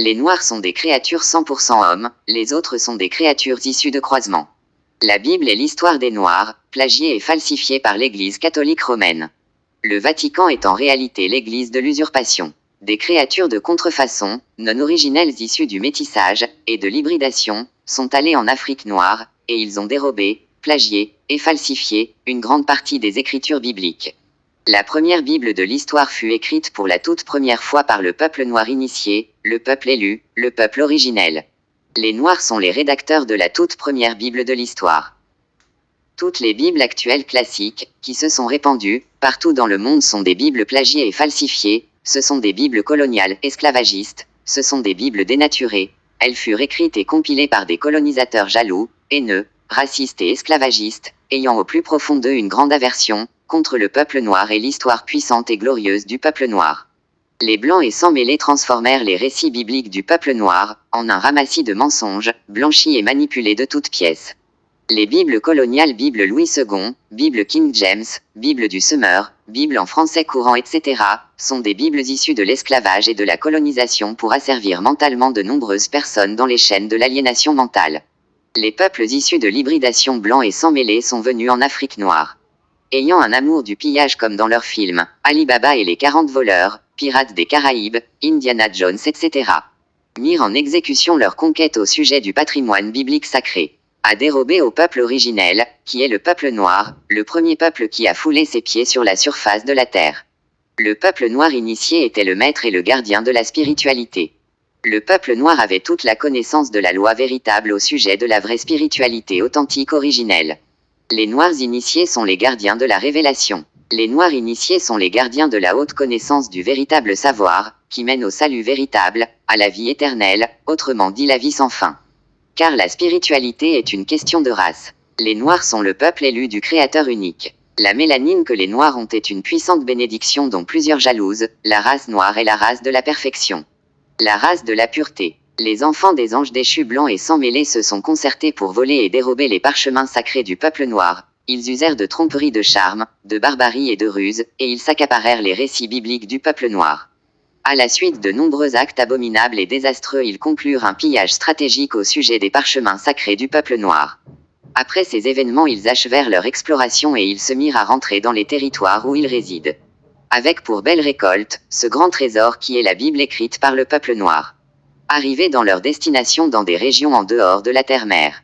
Les Noirs sont des créatures 100% hommes, les autres sont des créatures issues de croisements. La Bible est l'histoire des Noirs, plagiée et falsifiée par l'Église catholique romaine. Le Vatican est en réalité l'Église de l'usurpation. Des créatures de contrefaçon, non originelles issues du métissage et de l'hybridation, sont allées en Afrique noire, et ils ont dérobé, plagié et falsifié une grande partie des écritures bibliques. La première Bible de l'histoire fut écrite pour la toute première fois par le peuple noir initié, le peuple élu, le peuple originel. Les Noirs sont les rédacteurs de la toute première Bible de l'histoire. Toutes les Bibles actuelles classiques, qui se sont répandues, partout dans le monde sont des Bibles plagiées et falsifiées, ce sont des Bibles coloniales, esclavagistes, ce sont des Bibles dénaturées, elles furent écrites et compilées par des colonisateurs jaloux, haineux, racistes et esclavagistes, ayant au plus profond d'eux une grande aversion contre le peuple noir et l'histoire puissante et glorieuse du peuple noir. Les Blancs et sans mêlés transformèrent les récits bibliques du peuple noir en un ramassis de mensonges, blanchis et manipulés de toutes pièces. Les Bibles coloniales, Bible Louis II, Bible King James, Bible du Semeur, Bible en français courant, etc., sont des Bibles issues de l'esclavage et de la colonisation pour asservir mentalement de nombreuses personnes dans les chaînes de l'aliénation mentale. Les peuples issus de l'hybridation blanc et sans mêlés sont venus en Afrique noire. Ayant un amour du pillage comme dans leurs films, Ali Baba et les 40 voleurs, Pirates des Caraïbes, Indiana Jones, etc., mirent en exécution leur conquête au sujet du patrimoine biblique sacré. A dérobé au peuple originel, qui est le peuple noir, le premier peuple qui a foulé ses pieds sur la surface de la terre. Le peuple noir initié était le maître et le gardien de la spiritualité. Le peuple noir avait toute la connaissance de la loi véritable au sujet de la vraie spiritualité authentique originelle. Les Noirs initiés sont les gardiens de la révélation. Les Noirs initiés sont les gardiens de la haute connaissance du véritable savoir, qui mène au salut véritable, à la vie éternelle, autrement dit la vie sans fin. Car la spiritualité est une question de race. Les Noirs sont le peuple élu du Créateur unique. La mélanine que les Noirs ont est une puissante bénédiction dont plusieurs jalousent, la race noire est la race de la perfection. La race de la pureté. Les enfants des anges déchus blancs et sans mêlés se sont concertés pour voler et dérober les parchemins sacrés du peuple noir. Ils usèrent de tromperie, de charme, de barbarie et de ruse, et ils s'accaparèrent les récits bibliques du peuple noir. À la suite de nombreux actes abominables et désastreux, ils conclurent un pillage stratégique au sujet des parchemins sacrés du peuple noir. Après ces événements, ils achevèrent leur exploration et ils se mirent à rentrer dans les territoires où ils résident. Avec pour belle récolte, ce grand trésor qui est la Bible écrite par le peuple noir. Arrivés dans leur destination dans des régions en dehors de la terre-mère.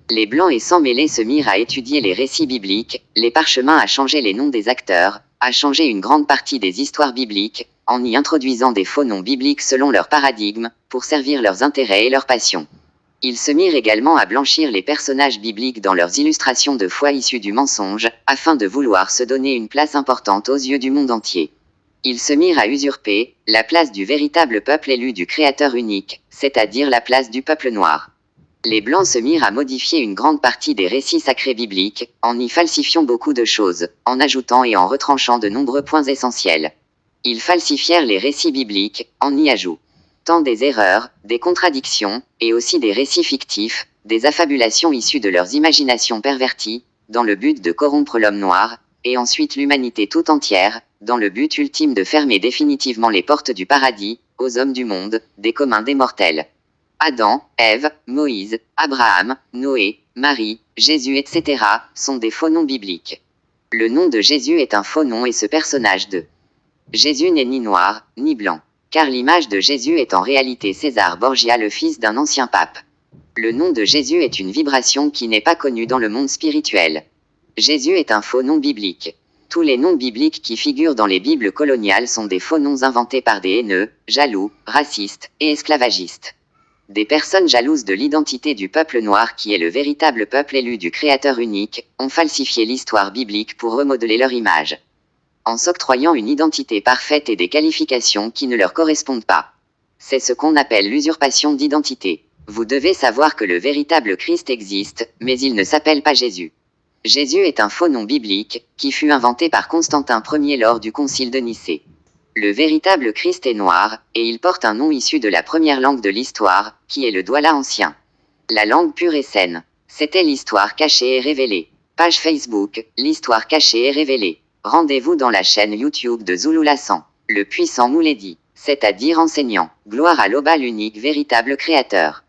Les Blancs et sans mêlés se mirent à étudier les récits bibliques, les parchemins, à changer les noms des acteurs, à changer une grande partie des histoires bibliques, en y introduisant des faux noms bibliques selon leur paradigme, pour servir leurs intérêts et leurs passions. Ils se mirent également à blanchir les personnages bibliques dans leurs illustrations de foi issues du mensonge, afin de vouloir se donner une place importante aux yeux du monde entier. Ils se mirent à usurper la place du véritable peuple élu du Créateur unique, c'est-à-dire la place du peuple noir. Les Blancs se mirent à modifier une grande partie des récits sacrés bibliques, en y falsifiant beaucoup de choses, en ajoutant et en retranchant de nombreux points essentiels. Ils falsifièrent les récits bibliques, en y ajoutant des erreurs, des contradictions, et aussi des récits fictifs, des affabulations issues de leurs imaginations perverties, dans le but de corrompre l'homme noir, et ensuite l'humanité tout entière, dans le but ultime de fermer définitivement les portes du paradis, aux hommes du monde, des communs des mortels. Adam, Ève, Moïse, Abraham, Noé, Marie, Jésus, etc. sont des faux noms bibliques. Le nom de Jésus est un faux nom et ce personnage de Jésus n'est ni noir, ni blanc. Car l'image de Jésus est en réalité César Borgia, le fils d'un ancien pape. Le nom de Jésus est une vibration qui n'est pas connue dans le monde spirituel. Jésus est un faux nom biblique. Tous les noms bibliques qui figurent dans les Bibles coloniales sont des faux noms inventés par des haineux, jaloux, racistes et esclavagistes. Des personnes jalouses de l'identité du peuple noir qui est le véritable peuple élu du Créateur unique, ont falsifié l'histoire biblique pour remodeler leur image. En s'octroyant une identité parfaite et des qualifications qui ne leur correspondent pas. C'est ce qu'on appelle l'usurpation d'identité. Vous devez savoir que le véritable Christ existe, mais il ne s'appelle pas Jésus. Jésus est un faux nom biblique, qui fut inventé par Constantin Ier lors du concile de Nicée. Le véritable Christ est noir, et il porte un nom issu de la première langue de l'histoire, qui est le Douala ancien. La langue pure et saine. C'était l'histoire cachée et révélée. Page Facebook, l'histoire cachée et révélée. Rendez-vous dans la chaîne YouTube de Zulu Lassan. Le puissant nous l'a dit. c'est-à-dire enseignant. Gloire à l'Oba, l'unique véritable créateur.